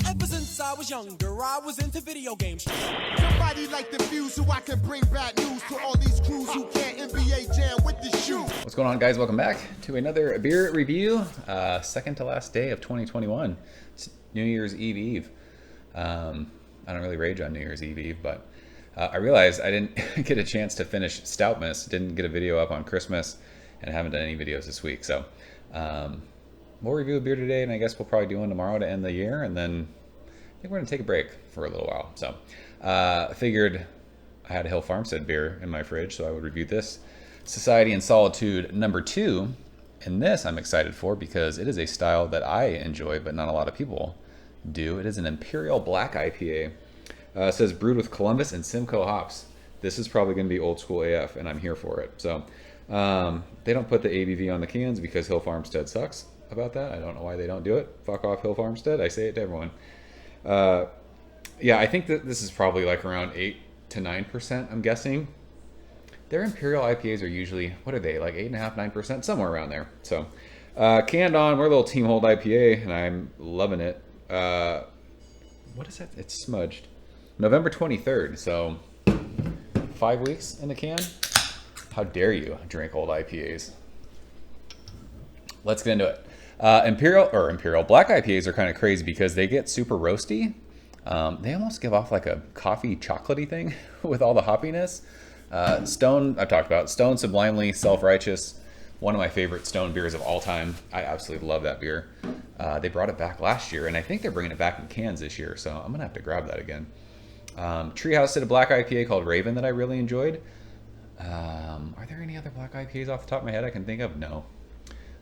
Ever since I was younger, I was into video games. Somebody like the Fuse so I can bring bad news to all these crews who can't NBA jam with the shoe. What's going on, guys? Welcome back to another beer review. Second to last day of 2021. It's New Year's Eve. I don't really rage on New Year's Eve, but I realized I didn't get a chance to finish Stoutmas. Didn't get a video up on Christmas, and I haven't done any videos this week. So we'll review a beer today, and I guess we'll probably do one tomorrow to end the year, and then I think we're going to take a break for a little while. So I figured I had a Hill Farmstead beer in my fridge, so I would review this. Society and Solitude number 2. And this I'm excited for because it is a style that I enjoy, but not a lot of people do. It is an Imperial Black IPA. It says brewed with Columbus and Simcoe hops. This is probably going to be old school AF, and I'm here for it. So they don't put the ABV on the cans because Hill Farmstead sucks about that. I don't know why they don't do it. Fuck off, Hill Farmstead. I say it to everyone. Yeah, I think that this is probably like around 8 to 9%, I'm guessing. Their Imperial IPAs are usually, what are they, like 8.5%, 9%, somewhere around there. So canned on, we're a little Team Hold IPA, and I'm loving it. What is that? It's smudged. November 23rd, so 5 weeks in the can. How dare you drink old IPAs? Let's get into it. Imperial Black IPAs are kind of crazy because they get super roasty. They almost give off like a coffee chocolatey thing with all the hoppiness. Stone, I've talked about. Stone Sublimely Self-Righteous, one of my favorite Stone beers of all time. I absolutely love that beer. They brought it back last year, and I think they're bringing it back in cans this year, so I'm going to have to grab that again. Treehouse did a black IPA called Raven that I really enjoyed. Are there any other black IPAs off the top of my head I can think of? No.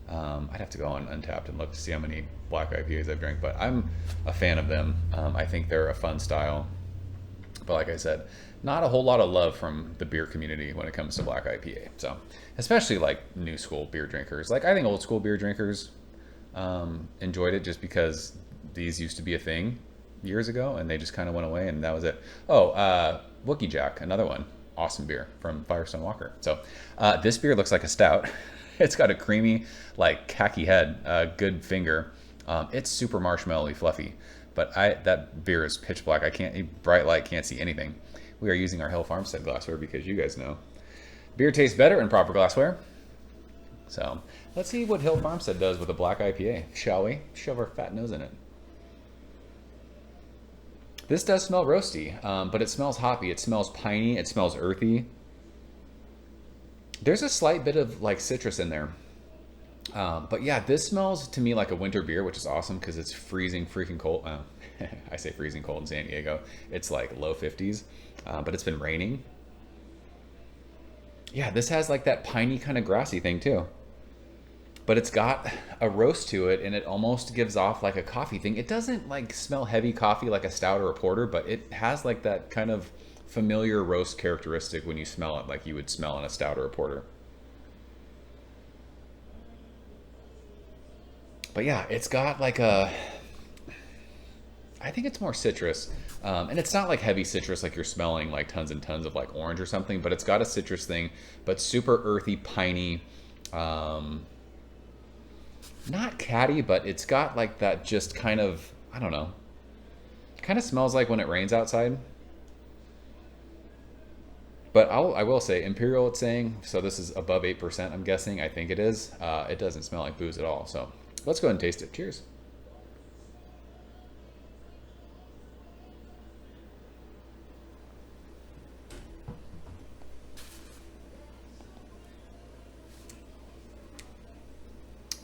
I'd have to go on Untappd and look to see how many black IPAs I've drank, but I'm a fan of them. I think they're a fun style. But like I said, not a whole lot of love from the beer community when it comes to black IPA. So, especially like new school beer drinkers. Like I think old school beer drinkers enjoyed it just because these used to be a thing years ago and they just kind of went away and that was it. Oh, Wookie Jack, another one. Awesome beer from Firestone Walker. So this beer looks like a stout. It's got a creamy, like khaki head, good finger. It's super marshmallowy, fluffy, but that beer is pitch black. Bright light, can't see anything. We are using our Hill Farmstead glassware because you guys know beer tastes better in proper glassware. So let's see what Hill Farmstead does with a black IPA, shall we? Shove our fat nose in it. This does smell roasty, but it smells hoppy. It smells piney. It smells earthy. There's a slight bit of like citrus in there. But yeah, this smells to me like a winter beer, which is awesome because it's freezing freaking cold. I say freezing cold in San Diego. It's like low 50s, but it's been raining. Yeah, this has like that piney kind of grassy thing too. But it's got a roast to it and it almost gives off like a coffee thing. It doesn't like smell heavy coffee like a stout or a porter, but it has like that kind of familiar roast characteristic when you smell it, like you would smell in a stout or a porter. But yeah, it's got like I think it's more citrus. And it's not like heavy citrus like you're smelling like tons and tons of like orange or something, but it's got a citrus thing, but super earthy, piney, not catty, but it's got like that just kind of, I don't know, kind of smells like when it rains outside. But I will say, Imperial it's saying, so this is above 8%, I'm guessing. I think it is. It doesn't smell like booze at all. So let's go ahead and taste it. Cheers.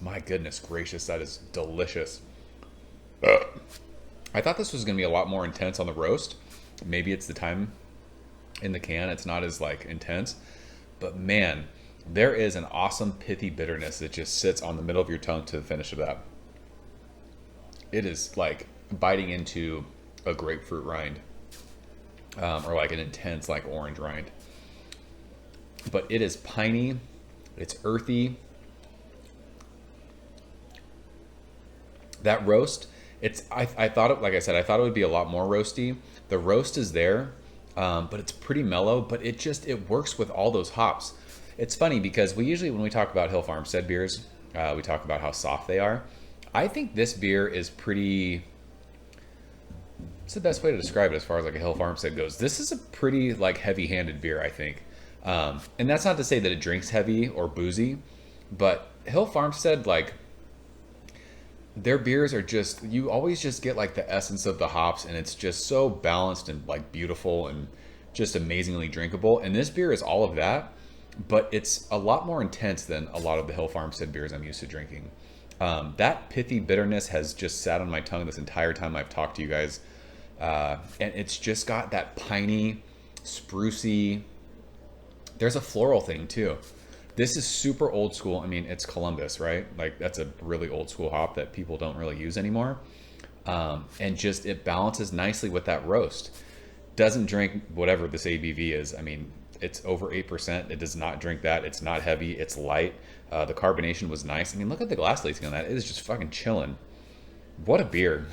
My goodness gracious, that is delicious. I thought this was going to be a lot more intense on the roast. Maybe it's the time in the can, it's not as like intense, but man, there is an awesome pithy bitterness that just sits on the middle of your tongue to the finish of that. It is like biting into a grapefruit rind, or like an intense like orange rind, but it is piney, it's earthy. That roast, I thought it, like I said, I thought it would be a lot more roasty. The roast is there, but it's pretty mellow, but it works with all those hops. It's funny because we usually, when we talk about Hill Farmstead beers, we talk about how soft they are. I think this beer is pretty what's the best way to describe it as far as like a Hill Farmstead goes? This is a pretty like heavy-handed beer, I think. And that's not to say that it drinks heavy or boozy, but Hill Farmstead, like, their beers are just, you always just get like the essence of the hops, and it's just so balanced and like beautiful and just amazingly drinkable. And this beer is all of that, but it's a lot more intense than a lot of the Hill Farmstead beers I'm used to drinking. That pithy bitterness has just sat on my tongue this entire time I've talked to you guys. And it's just got that piney, sprucey, there's a floral thing too. This is super old school. I mean, it's Columbus, right? Like, that's a really old school hop that people don't really use anymore. And just, it balances nicely with that roast. Doesn't drink whatever this ABV is. I mean, it's over 8%. It does not drink that. It's not heavy. It's light. The carbonation was nice. I mean, look at the glass lacing on that. It is just fucking chilling. What a beer.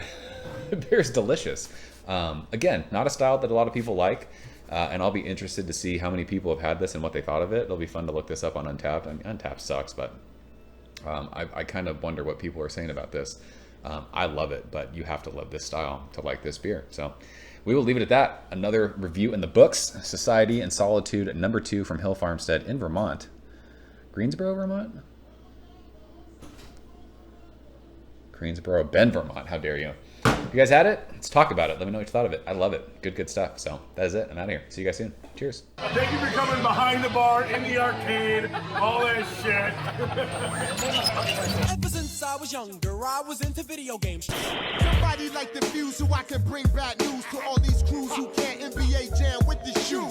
The beer is delicious. Again, not a style that a lot of people like. And I'll be interested to see how many people have had this and what they thought of it. It'll be fun to look this up on Untappd. I mean, Untappd sucks, but I kind of wonder what people are saying about this. I love it, but you have to love this style to like this beer. So we will leave it at that. Another review in the books, Society and Solitude, #2 from Hill Farmstead in Vermont. Greensboro, Vermont? Greensboro, Bend, Vermont. How dare you? You guys had it? Let's talk about it. Let me know what you thought of it. I love it. Good stuff. So that is it. I'm out of here. See you guys soon. Cheers. Thank you for coming behind the bar, in the arcade, all that shit. Ever since I was younger, I was into video games. Somebody like the fuse so I can bring bad news to all these crews who can't NBA jam with the shoe.